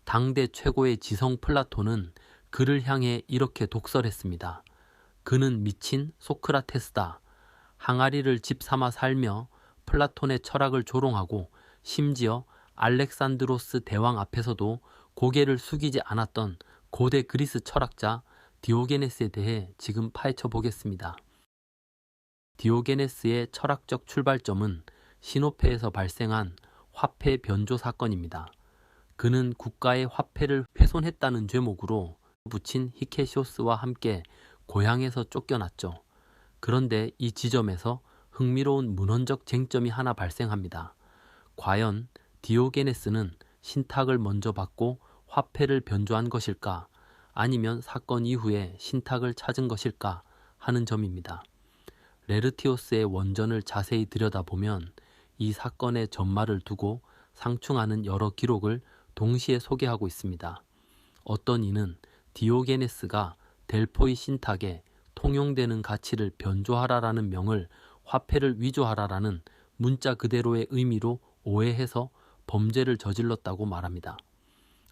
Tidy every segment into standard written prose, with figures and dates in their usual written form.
당대 최고의 지성 플라톤은 그를 향해 이렇게 독설했습니다. 그는 미친 소크라테스다. 항아리를 집 삼아 살며 플라톤의 철학을 조롱하고 심지어 알렉산드로스 대왕 앞에서도 고개를 숙이지 않았던 고대 그리스 철학자 디오게네스에 대해 지금 파헤쳐 보겠습니다. 디오게네스의 철학적 출발점은 시노페에서 발생한 화폐 변조 사건입니다. 그는 국가의 화폐를 훼손했다는 죄목으로 붙인 히케시오스와 함께 고향에서 쫓겨났죠. 그런데 이 지점에서 흥미로운 문헌적 쟁점이 하나 발생합니다. 과연 디오게네스는 신탁을 먼저 받고 화폐를 변조한 것일까? 아니면 사건 이후에 신탁을 찾은 것일까? 하는 점입니다. 레르티오스의 원전을 자세히 들여다보면 이 사건의 전말을 두고 상충하는 여러 기록을 동시에 소개하고 있습니다. 어떤 이는 디오게네스가 델포이 신탁에 통용되는 가치를 변조하라라는 명을 화폐를 위조하라라는 문자 그대로의 의미로 오해해서 범죄를 저질렀다고 말합니다.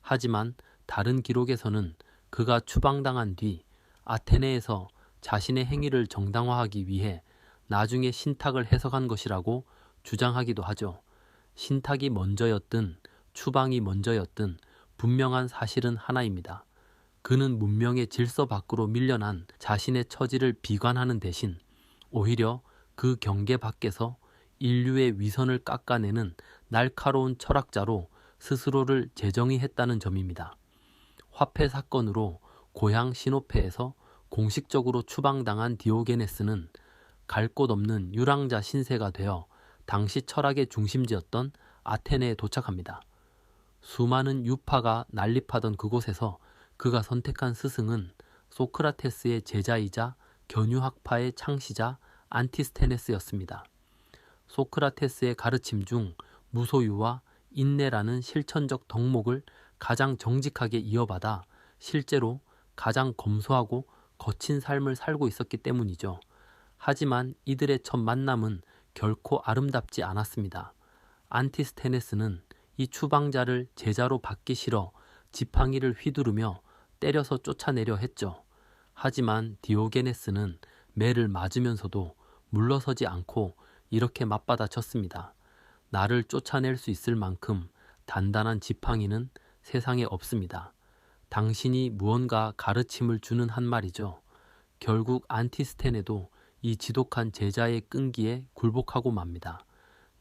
하지만 다른 기록에서는 그가 추방당한 뒤 아테네에서 자신의 행위를 정당화하기 위해 나중에 신탁을 해석한 것이라고 주장하기도 하죠. 신탁이 먼저였든 추방이 먼저였든 분명한 사실은 하나입니다. 그는 문명의 질서 밖으로 밀려난 자신의 처지를 비관하는 대신 오히려 그 경계 밖에서 인류의 위선을 깎아내는 날카로운 철학자로 스스로를 재정의했다는 점입니다. 화폐 사건으로 고향 시노페에서 공식적으로 추방당한 디오게네스는 갈 곳 없는 유랑자 신세가 되어 당시 철학의 중심지였던 아테네에 도착합니다. 수많은 유파가 난립하던 그곳에서 그가 선택한 스승은 소크라테스의 제자이자 견유학파의 창시자 안티스테네스였습니다. 소크라테스의 가르침 중 무소유와 인내라는 실천적 덕목을 가장 정직하게 이어받아 실제로 가장 검소하고 거친 삶을 살고 있었기 때문이죠. 하지만 이들의 첫 만남은 결코 아름답지 않았습니다. 안티스테네스는 이 추방자를 제자로 받기 싫어 지팡이를 휘두르며 때려서 쫓아내려 했죠. 하지만 디오게네스는 매를 맞으면서도 물러서지 않고 이렇게 맞받아쳤습니다. 나를 쫓아낼 수 있을 만큼 단단한 지팡이는 세상에 없습니다. 당신이 무언가 가르침을 주는 한 말이죠. 결국 안티스테네도 이 지독한 제자의 끈기에 굴복하고 맙니다.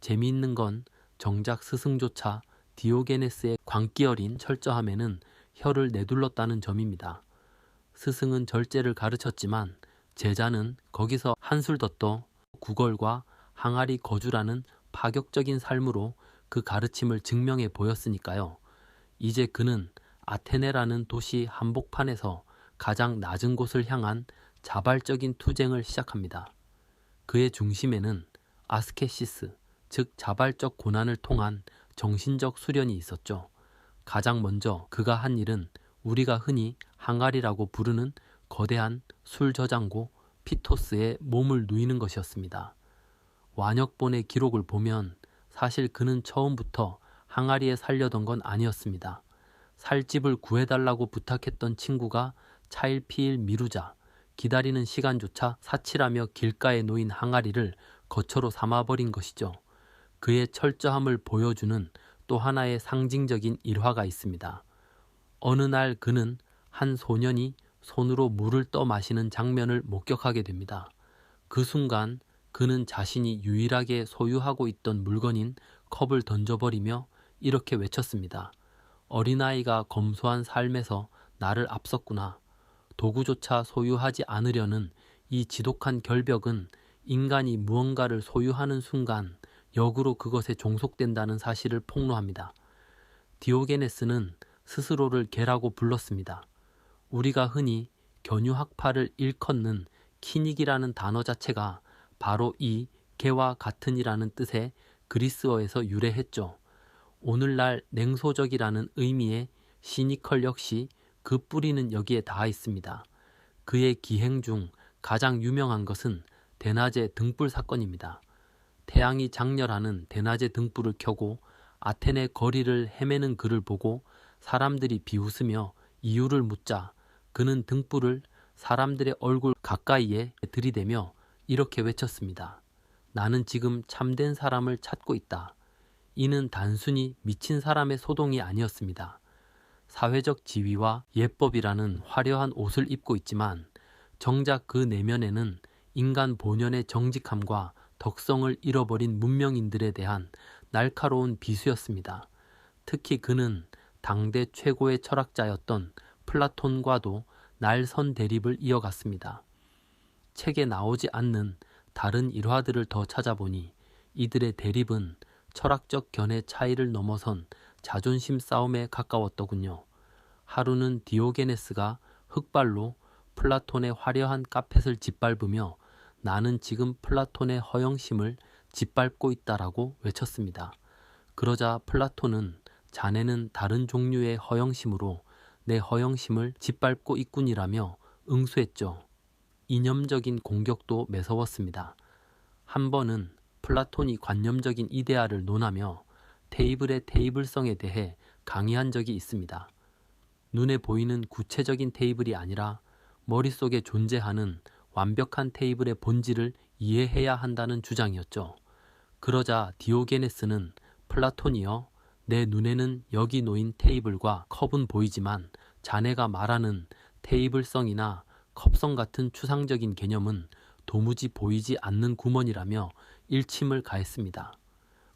재미있는 건 정작 스승조차 디오게네스의 광기 어린 철저함에는 혀를 내둘렀다는 점입니다. 스승은 절제를 가르쳤지만 제자는 거기서 한술 더 떠 구걸과 항아리 거주라는 파격적인 삶으로 그 가르침을 증명해 보였으니까요. 이제 그는 아테네라는 도시 한복판에서 가장 낮은 곳을 향한 자발적인 투쟁을 시작합니다. 그의 중심에는 아스케시스, 즉 자발적 고난을 통한 정신적 수련이 있었죠. 가장 먼저 그가 한 일은 우리가 흔히 항아리라고 부르는 거대한 술 저장고 피토스에 몸을 누이는 것이었습니다. 완역본의 기록을 보면 사실 그는 처음부터 항아리에 살려던 건 아니었습니다. 살 집을 구해달라고 부탁했던 친구가 차일피일 미루자 기다리는 시간조차 사치라며 길가에 놓인 항아리를 거처로 삼아버린 것이죠. 그의 철저함을 보여주는 또 하나의 상징적인 일화가 있습니다. 어느 날 그는 한 소년이 손으로 물을 떠 마시는 장면을 목격하게 됩니다. 그 순간 그는 자신이 유일하게 소유하고 있던 물건인 컵을 던져버리며 이렇게 외쳤습니다. 어린아이가 검소한 삶에서 나를 앞섰구나. 도구조차 소유하지 않으려는 이 지독한 결벽은 인간이 무언가를 소유하는 순간 역으로 그것에 종속된다는 사실을 폭로합니다. 디오게네스는 스스로를 개라고 불렀습니다. 우리가 흔히 견유학파를 일컫는 키닉이라는 단어 자체가 바로 이 개와 같은이라는 뜻의 그리스어에서 유래했죠. 오늘날 냉소적이라는 의미의 시니컬 역시 그 뿌리는 여기에 닿아 있습니다. 그의 기행 중 가장 유명한 것은 대낮의 등불 사건입니다. 태양이 장렬하는 대낮의 등불을 켜고 아테네 거리를 헤매는 그를 보고 사람들이 비웃으며 이유를 묻자 그는 등불을 사람들의 얼굴 가까이에 들이대며 이렇게 외쳤습니다. 나는 지금 참된 사람을 찾고 있다. 이는 단순히 미친 사람의 소동이 아니었습니다. 사회적 지위와 예법이라는 화려한 옷을 입고 있지만 정작 그 내면에는 인간 본연의 정직함과 덕성을 잃어버린 문명인들에 대한 날카로운 비수였습니다. 특히 그는 당대 최고의 철학자였던 플라톤과도 날선 대립을 이어갔습니다. 책에 나오지 않는 다른 일화들을 더 찾아보니 이들의 대립은 철학적 견해 차이를 넘어선 자존심 싸움에 가까웠더군요. 하루는 디오게네스가 흑발로 플라톤의 화려한 카펫을 짓밟으며 나는 지금 플라톤의 허영심을 짓밟고 있다라고 외쳤습니다. 그러자 플라톤은 자네는 다른 종류의 허영심으로 내 허영심을 짓밟고 있군이라며 응수했죠. 이념적인 공격도 매서웠습니다. 한 번은 플라톤이 관념적인 이데아를 논하며 테이블의 테이블성에 대해 강의한 적이 있습니다. 눈에 보이는 구체적인 테이블이 아니라 머릿속에 존재하는 완벽한 테이블의 본질을 이해해야 한다는 주장이었죠. 그러자 디오게네스는 플라톤이여, 내 눈에는 여기 놓인 테이블과 컵은 보이지만 자네가 말하는 테이블성이나 컵성 같은 추상적인 개념은 도무지 보이지 않는 구먼이라며 일침을 가했습니다.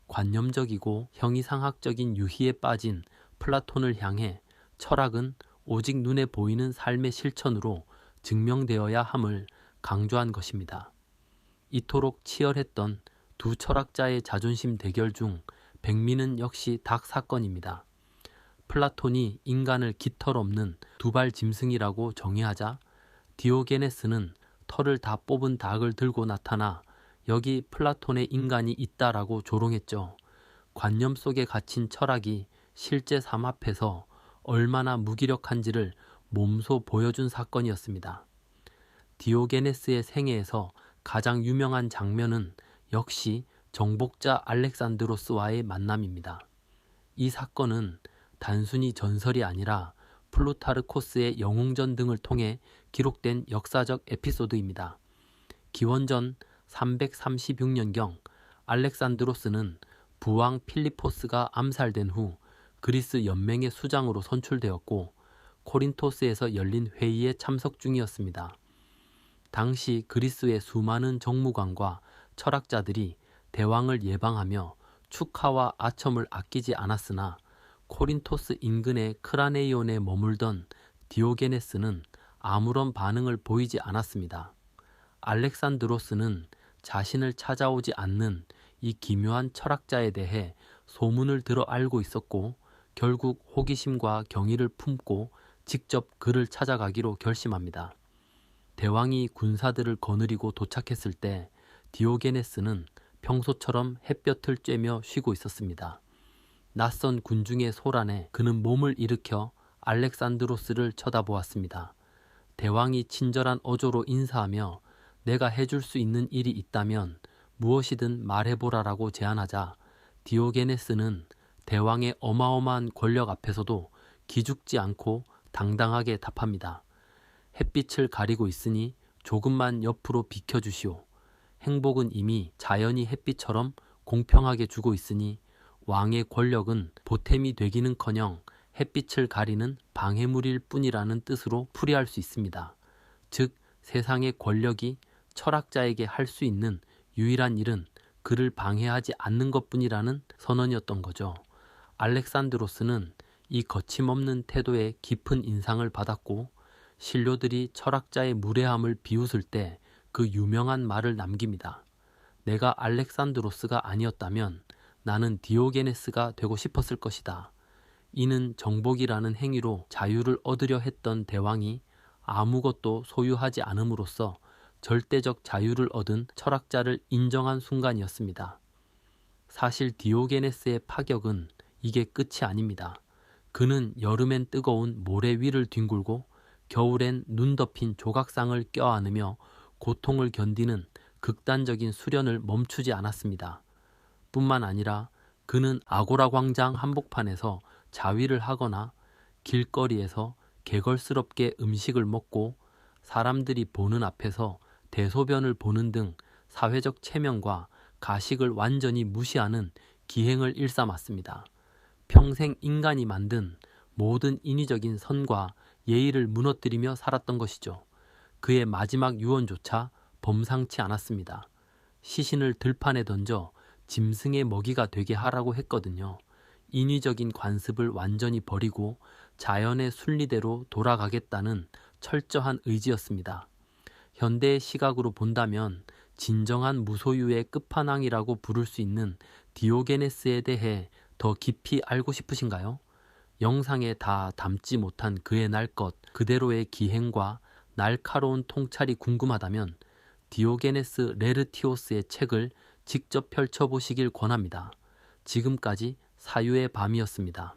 관념적이고 형이상학적인 유희에 빠진 플라톤을 향해 철학은 오직 눈에 보이는 삶의 실천으로 증명되어야 함을 강조한 것입니다. 이토록 치열했던 두 철학자의 자존심 대결 중 백미는 역시 닭 사건입니다. 플라톤이 인간을 깃털 없는 두발 짐승이라고 정의하자 디오게네스는 털을 다 뽑은 닭을 들고 나타나 여기 플라톤의 인간이 있다라고 조롱했죠. 관념 속에 갇힌 철학이 실제 삶 앞에서 얼마나 무기력한지를 몸소 보여준 사건이었습니다. 디오게네스의 생애에서 가장 유명한 장면은 역시 정복자 알렉산드로스와의 만남입니다. 이 사건은 단순히 전설이 아니라 플루타르코스의 영웅전 등을 통해 기록된 역사적 에피소드입니다. 기원전 336년경 알렉산드로스는 부왕 필리포스가 암살된 후 그리스 연맹의 수장으로 선출되었고 코린토스에서 열린 회의에 참석 중이었습니다. 당시 그리스의 수많은 정무관과 철학자들이 대왕을 예방하며 축하와 아첨을 아끼지 않았으나 코린토스 인근의 크라네이온에 머물던 디오게네스는 아무런 반응을 보이지 않았습니다. 알렉산드로스는 자신을 찾아오지 않는 이 기묘한 철학자에 대해 소문을 들어 알고 있었고 결국 호기심과 경의를 품고 직접 그를 찾아가기로 결심합니다. 대왕이 군사들을 거느리고 도착했을 때 디오게네스는 평소처럼 햇볕을 쬐며 쉬고 있었습니다. 낯선 군중의 소란에 그는 몸을 일으켜 알렉산드로스를 쳐다보았습니다. 대왕이 친절한 어조로 인사하며 내가 해줄 수 있는 일이 있다면 무엇이든 말해보라라고 제안하자 디오게네스는 대왕의 어마어마한 권력 앞에서도 기죽지 않고 당당하게 답합니다. 햇빛을 가리고 있으니 조금만 옆으로 비켜주시오. 행복은 이미 자연이 햇빛처럼 공평하게 주고 있으니 왕의 권력은 보탬이 되기는커녕 햇빛을 가리는 방해물일 뿐이라는 뜻으로 풀이할 수 있습니다. 즉 세상의 권력이 철학자에게 할 수 있는 유일한 일은 그를 방해하지 않는 것뿐이라는 선언이었던 거죠. 알렉산드로스는 이 거침없는 태도에 깊은 인상을 받았고 신료들이 철학자의 무례함을 비웃을 때 그 유명한 말을 남깁니다. 내가 알렉산드로스가 아니었다면 나는 디오게네스가 되고 싶었을 것이다. 이는 정복이라는 행위로 자유를 얻으려 했던 대왕이 아무것도 소유하지 않음으로써 절대적 자유를 얻은 철학자를 인정한 순간이었습니다. 사실 디오게네스의 파격은 이게 끝이 아닙니다. 그는 여름엔 뜨거운 모래 위를 뒹굴고 겨울엔 눈 덮인 조각상을 껴안으며 고통을 견디는 극단적인 수련을 멈추지 않았습니다. 뿐만 아니라 그는 아고라 광장 한복판에서 자위를 하거나 길거리에서 개걸스럽게 음식을 먹고 사람들이 보는 앞에서 대소변을 보는 등 사회적 체면과 가식을 완전히 무시하는 기행을 일삼았습니다. 평생 인간이 만든 모든 인위적인 선과 예의를 무너뜨리며 살았던 것이죠. 그의 마지막 유언조차 범상치 않았습니다. 시신을 들판에 던져 짐승의 먹이가 되게 하라고 했거든요. 인위적인 관습을 완전히 버리고 자연의 순리대로 돌아가겠다는 철저한 의지였습니다. 현대의 시각으로 본다면 진정한 무소유의 끝판왕이라고 부를 수 있는 디오게네스에 대해 더 깊이 알고 싶으신가요? 영상에 다 담지 못한 그의 날 것 그대로의 기행과 날카로운 통찰이 궁금하다면 디오게네스 레르티오스의 책을 직접 펼쳐보시길 권합니다. 지금까지 사유의 밤이었습니다.